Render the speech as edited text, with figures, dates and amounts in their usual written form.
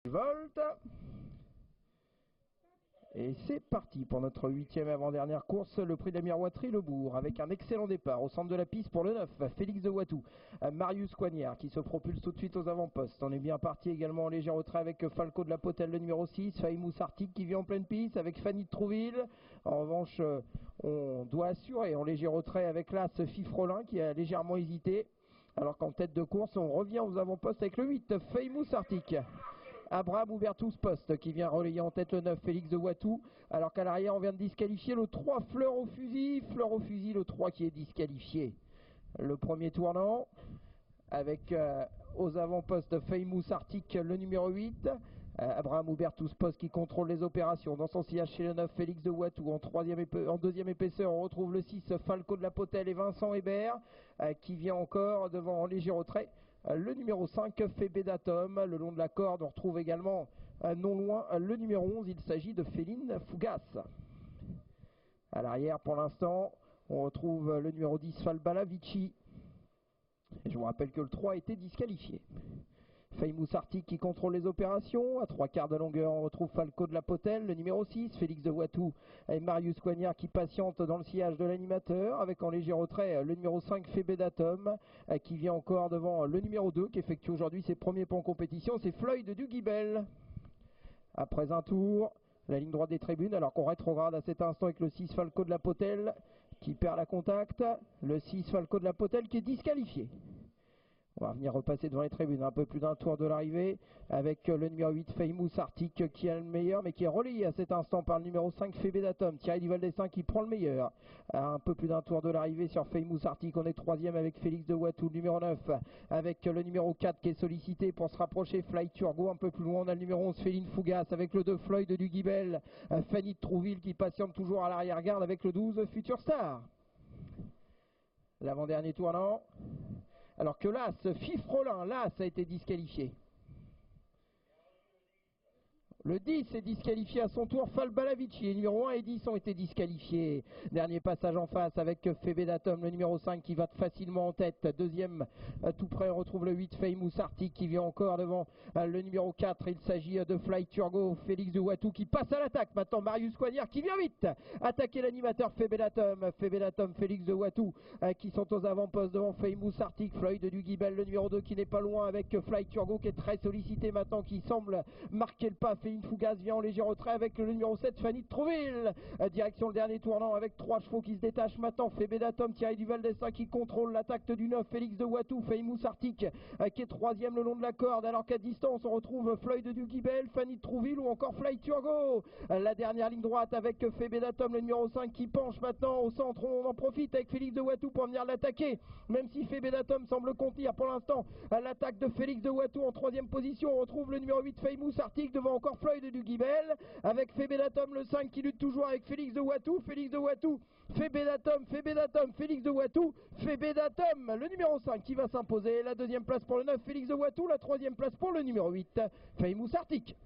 Volt. Et c'est parti pour notre 8e avant-dernière course, le prix de la miroiterie Le Bourg, avec un excellent départ au centre de la piste pour le 9, Félix de Watou, Marius Coignard qui se propulse tout de suite aux avant-postes. On est bien parti également en léger retrait avec Falco de la Potelle, le numéro 6, Fahimou Sartik qui vient en pleine piste avec Fanny de Trouville. En revanche, on doit assurer en léger retrait avec l'As Fifrolin qui a légèrement hésité. Alors qu'en tête de course, on revient aux avant-postes avec le 8, Fahimou Sartik. Abraham Hubertus Post qui vient relayer en tête le 9, Félix de Watou, alors qu'à l'arrière on vient de disqualifier le 3, Fleur au fusil, le 3 qui est disqualifié. Le premier tournant avec aux avant-postes Fahimou Sartik, le numéro 8, Abraham Hubertus Post qui contrôle les opérations dans son sillage chez le 9, Félix de Watou. En deuxième épaisseur on retrouve le 6, Falco de la Potelle et Vincent Hébert qui vient encore devant en léger retrait. Le numéro 5, Fébé d'Atom. Le long de la corde, on retrouve également non loin le numéro 11. Il s'agit de Féline Fougas. À l'arrière, pour l'instant, on retrouve le numéro 10, Falbala Vici. Et je vous rappelle que le 3 a été disqualifié. Fahimou Sartik qui contrôle les opérations. À 3/4 de longueur, on retrouve Falco de la Potelle, le numéro 6, Félix de Watou et Marius Coignard qui patiente dans le sillage de l'animateur. Avec en léger retrait le numéro 5, Fébé d'Atom, qui vient encore devant le numéro 2, qui effectue aujourd'hui ses premiers pas en compétition. C'est Floyd du Guibel. Après un tour, la ligne droite des tribunes, alors qu'on rétrograde à cet instant avec le 6, Falco de la Potelle, qui perd la contact. Le 6, Falco de la Potelle, qui est disqualifié. On va venir repasser devant les tribunes, un peu plus d'un tour de l'arrivée, avec le numéro 8, Fahimou Sartik, qui a le meilleur, mais qui est relayé à cet instant par le numéro 5, Fébé d'Atom. Thierry Duvaldessin qui prend le meilleur. À un peu plus d'un tour de l'arrivée sur Fahimou Sartik, on est troisième avec Félix de Watou, le numéro 9, avec le numéro 4 qui est sollicité pour se rapprocher, Fly Turgo. Un peu plus loin, on a le numéro 11, Féline Fougas, avec le 2, Floyd du Guibel, Fanny de Trouville qui patiente toujours à l'arrière-garde avec le 12, Future Star. L'avant-dernier tournant. Alors que l'As, Fifrolin, l'As a été disqualifié. Le 10 est disqualifié à son tour, Falbalavici. Les numéros 1 et 10 ont été disqualifiés. Dernier passage en face avec Fébé d'Atom, le numéro 5 qui va facilement en tête. Deuxième, tout près, on retrouve le 8, Fahimou Sartik qui vient encore devant le numéro 4. Il s'agit de Fly Turgo, Félix de Watou qui passe à l'attaque. Maintenant, Marius Coignard qui vient vite attaquer l'animateur Fébé d'Atom, Félix de Watou qui sont aux avant-postes devant Fahimou Sartik, Floyd du Guibel, le numéro 2 qui n'est pas loin avec Fly Turgo qui est très sollicité maintenant, qui semble marquer le pas. Féline Fougas vient en léger retrait avec le numéro 7, Fanny de Trouville. Direction le dernier tournant avec 3 chevaux qui se détachent maintenant. Fébé d'Atom, Thierry Duvaldessin qui contrôle l'attaque du 9, Félix de Watou, Fahimou Sartik qui est troisième le long de la corde, alors qu'à distance on retrouve Floyd du Guibel, Fanny de Trouville ou encore Fly Turgo. La dernière ligne droite avec Fébé d'Atom, le numéro 5 qui penche maintenant au centre. On en profite avec Félix de Watou pour venir l'attaquer, même si Fébé d'Atom semble contenir pour l'instant l'attaque de Félix de Watou. En troisième position on retrouve le numéro 8, Fahimou Sartik, devant encore Floyd du Guibel, avec Fébé d'Atom le 5 qui lutte toujours avec Félix de Watou, Fébé d'Atom, Félix de Watou, Fébé d'Atom, le numéro 5 qui va s'imposer. La deuxième place pour le 9, Félix de Watou, la troisième place pour le numéro 8, Fahimou Sartik.